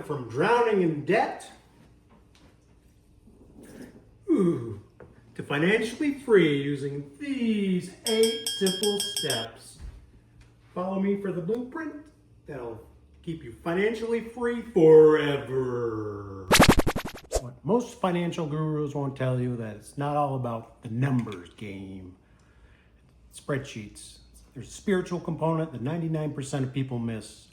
from drowning in debt to financially free using these 8 simple steps. Follow me for the blueprint that'll keep you financially free forever. What most financial gurus won't tell you that it's not all about the numbers game. Spreadsheets. There's a spiritual component that 99% of people miss.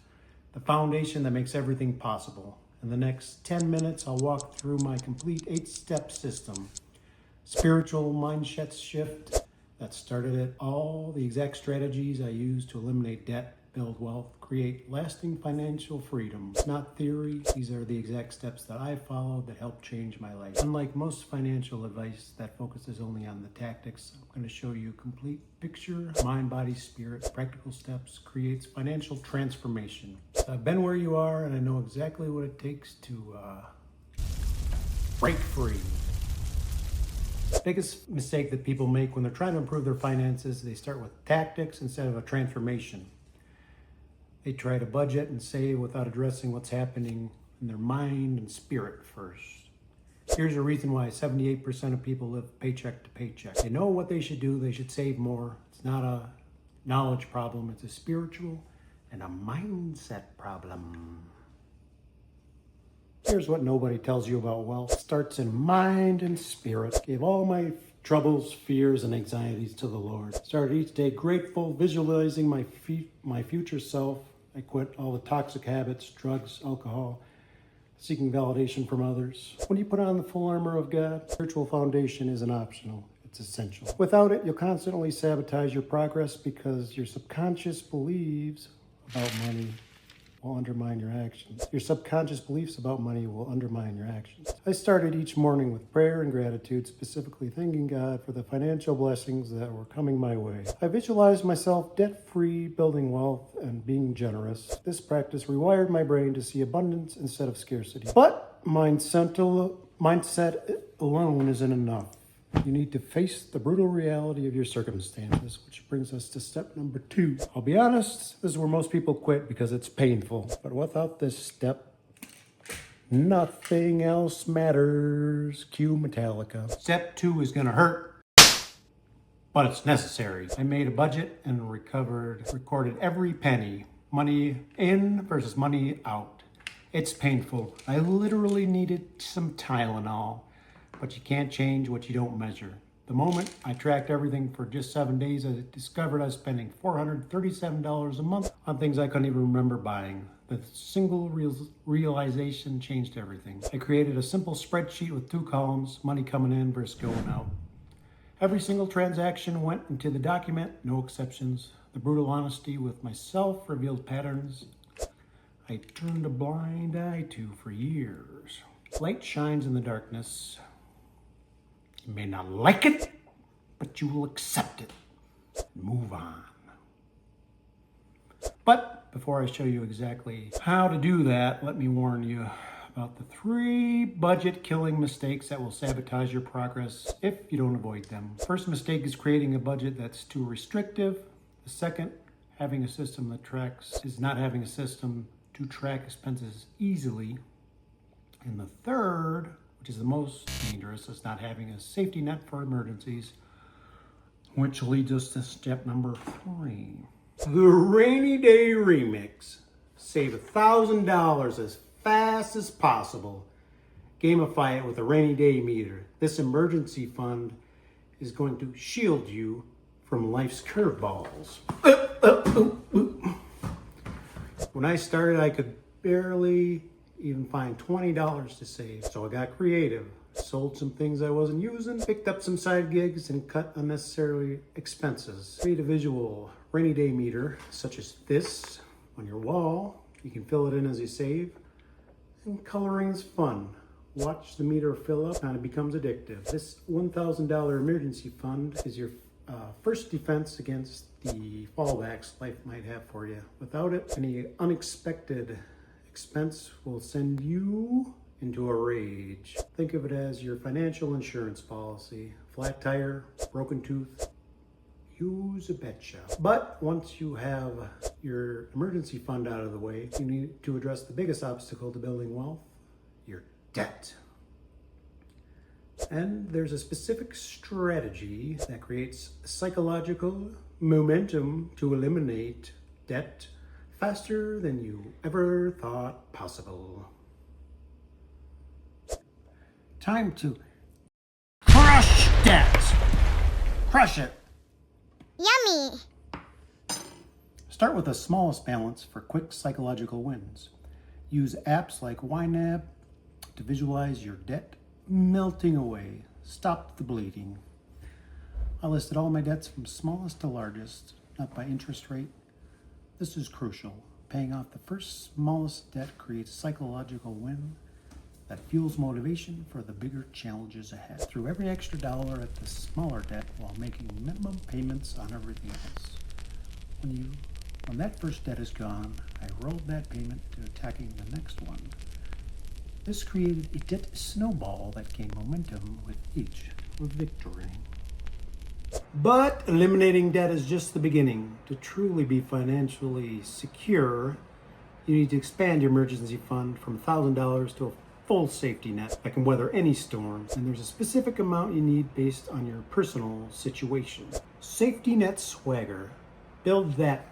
The foundation that makes everything possible. In the next 10 minutes, I'll walk through my complete 8-step system. Spiritual mindset shift that started at all the exact strategies I use to eliminate debt, build wealth, create lasting financial freedom. It's not theory. These are the exact steps that I followed that helped change my life. Unlike most financial advice that focuses only on the tactics, I'm going to show you a complete picture, mind, body, spirit, practical steps, creates financial transformation. I've been where you are and I know exactly what it takes to break free. Biggest mistake that people make when they're trying to improve their finances, they start with tactics instead of a transformation. They try to budget and save without addressing what's happening in their mind and spirit first. Here's a reason why 78% of people live paycheck to paycheck. They know what they should do, they should save more. It's not a knowledge problem, it's a spiritual and a mindset problem. Here's what nobody tells you about wealth. It starts in mind and spirit. Gave all my troubles, fears, and anxieties to the Lord. Started each day grateful, visualizing my future self. I quit all the toxic habits, drugs, alcohol, seeking validation from others. When you put on the full armor of God, spiritual foundation isn't optional. It's essential. Without it, you'll constantly sabotage your progress because your subconscious believes about money will undermine your actions. Your subconscious beliefs about money will undermine your actions. I started each morning with prayer and gratitude, specifically thanking God for the financial blessings that were coming my way. I visualized myself debt-free, building wealth, and being generous. This practice rewired my brain to see abundance instead of scarcity. But mindset alone isn't enough. You need to face the brutal reality of your circumstances, which brings us to step number 2. I'll be honest, this is where most people quit because it's painful. But without this step, nothing else matters. Cue Metallica. Step 2 is gonna hurt, but it's necessary. I made a budget and recorded every penny. Money in versus money out. It's painful. I literally needed some Tylenol. But you can't change what you don't measure. The moment I tracked everything for just 7 days, I discovered I was spending $437 a month on things I couldn't even remember buying. The single realization changed everything. I created a simple spreadsheet with 2 columns, money coming in versus going out. Every single transaction went into the document, no exceptions. The brutal honesty with myself revealed patterns I turned a blind eye to for years. Light shines in the darkness. You may not like it, but you will accept it and move on. But before I show you exactly how to do that, let me warn you about the 3 budget-killing mistakes that will sabotage your progress if you don't avoid them. First mistake is creating a budget that's too restrictive. The second, having a system that is not having a system to track expenses easily. And the third, which is the most dangerous, is not having a safety net for emergencies, which leads us to step number 3. The Rainy Day Remix. Save $1,000 as fast as possible. Gamify it with a rainy day meter. This emergency fund is going to shield you from life's curveballs. When I started, I could barely even find $20 to save. So I got creative, sold some things I wasn't using, picked up some side gigs, and cut unnecessary expenses. Create a visual rainy day meter, such as this, on your wall. You can fill it in as you save. And coloring is fun. Watch the meter fill up and it becomes addictive. This $1,000 emergency fund is your first defense against the fallbacks life might have for you. Without it, any unexpected expense will send you into a rage. Think of it as your financial insurance policy. Flat tire, broken tooth, Use a betcha. But once you have your emergency fund out of the way, you need to address the biggest obstacle to building wealth, your debt. And there's a specific strategy that creates psychological momentum to eliminate debt faster than you ever thought possible. Time to crush debt. Crush it. Yummy! Start with the smallest balance for quick psychological wins. Use apps like YNAB to visualize your debt melting away. Stop the bleeding. I listed all my debts from smallest to largest, not by interest rate. This is crucial. Paying off the first smallest debt creates a psychological win that fuels motivation for the bigger challenges ahead. Throw every extra dollar at the smaller debt while making minimum payments on everything else. When that first debt is gone, I rolled that payment to attacking the next one. This created a debt snowball that gained momentum with each victory. But eliminating debt is just the beginning. To truly be financially secure, you need to expand your emergency fund from $1,000 to a full safety net that can weather any storm. And there's a specific amount you need based on your personal situation. Safety Net Swagger. Build that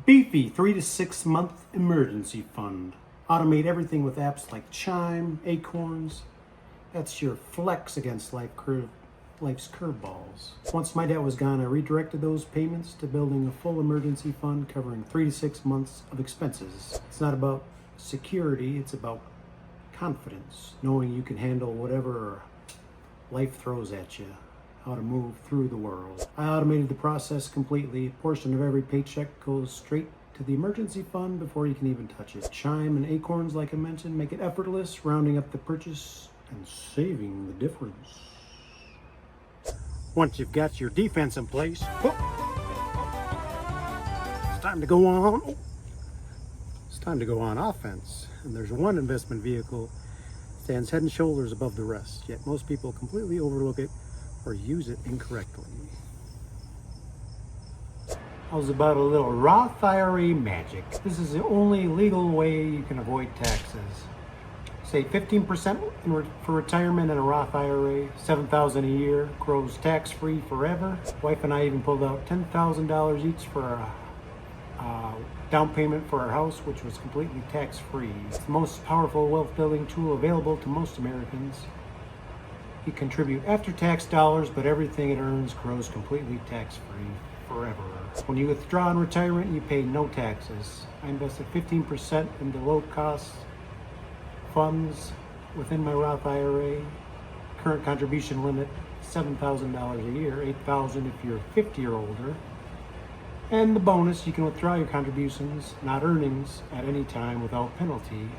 beefy 3 to 6 month emergency fund. Automate everything with apps like Chime, Acorns. That's your flex against life's curveballs. Once my debt was gone, I redirected those payments to building a full emergency fund covering 3 to 6 months of expenses. It's not about security, it's about confidence, knowing you can handle whatever life throws at you, how to move through the world. I automated the process completely. A portion of every paycheck goes straight to the emergency fund before you can even touch it. Chime and Acorns, like I mentioned, make it effortless, rounding up the purchase and saving the difference. Once you've got your defense in place, it's time to go on. It's time to go on offense. And there's one investment vehicle that stands head and shoulders above the rest, yet most people completely overlook it or use it incorrectly. How's about a little Roth IRA magic? This is the only legal way you can avoid taxes. Say 15% for retirement in a Roth IRA, $7,000 a year, grows tax-free forever. Wife and I even pulled out $10,000 each for a down payment for our house, which was completely tax-free. It's the most powerful wealth building tool available to most Americans. You contribute after-tax dollars, but everything it earns grows completely tax-free forever. When you withdraw in retirement, you pay no taxes. I invested 15% into low-cost funds within my Roth IRA. Current contribution limit, $7,000 a year, $8,000 if you're 50 or older. And the bonus, you can withdraw your contributions, not earnings, at any time without penalty,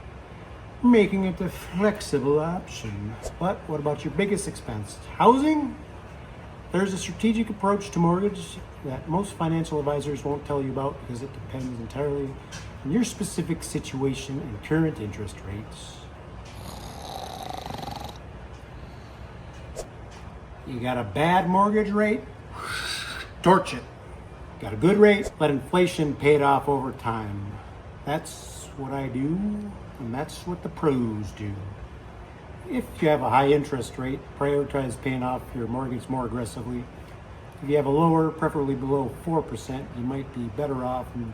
making it a flexible option. But what about your biggest expense? Housing? There's a strategic approach to mortgage that most financial advisors won't tell you about because it depends entirely on your specific situation and current interest rates. You got a bad mortgage rate? Torch it. Got a good rate? Let inflation pay it off over time. That's what I do, and that's what the pros do. If you have a high interest rate, prioritize paying off your mortgage more aggressively. If you have a lower, preferably below 4%, you might be better off in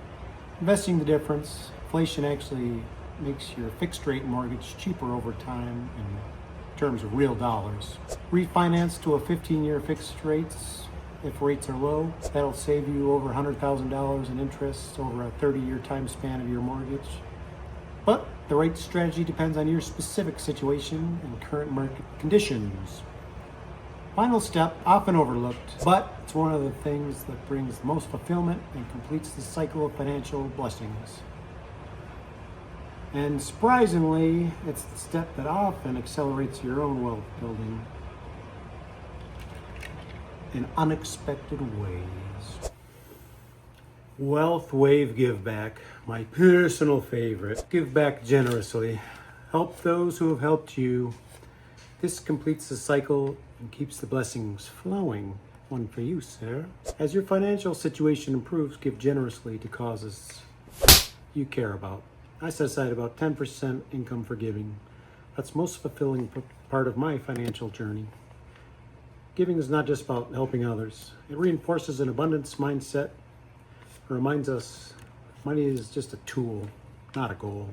investing the difference. Inflation actually makes your fixed rate mortgage cheaper over time in terms of real dollars. Refinance to a 15-year fixed rates. If rates are low, that'll save you over $100,000 in interest over a 30-year time span of your mortgage. But the right strategy depends on your specific situation and current market conditions. Final step, often overlooked, but it's one of the things that brings the most fulfillment and completes the cycle of financial blessings. And surprisingly, it's the step that often accelerates your own wealth building in unexpected ways. Wealth Wave Give Back, my personal favorite. Give back generously. Help those who have helped you. This completes the cycle and keeps the blessings flowing. One for you, sir. As your financial situation improves, give generously to causes you care about. I set aside about 10% income for giving. That's most fulfilling part of my financial journey. Giving is not just about helping others. It reinforces an abundance mindset. It reminds us money is just a tool, not a goal.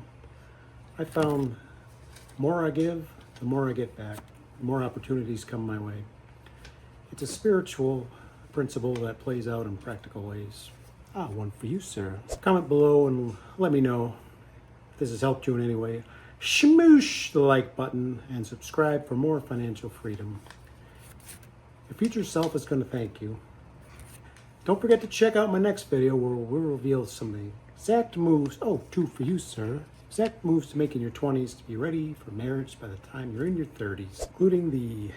I found the more I give, the more I get back. The more opportunities come my way. It's a spiritual principle that plays out in practical ways. One for you, sir. Comment below and let me know if this has helped you in any way. Smoosh the like button and subscribe for more financial freedom. Your future self is going to thank you. Don't forget to check out my next video where we'll reveal some of the exact moves. Two for you, sir. Exact moves to make in your 20s to be ready for marriage by the time you're in your 30s, including the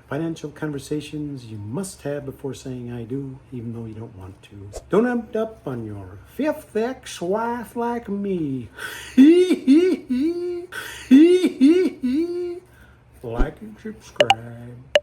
financial conversations you must have before saying I do, even though you don't want to. Don't end up on your 5th ex-wife like me. Like and subscribe.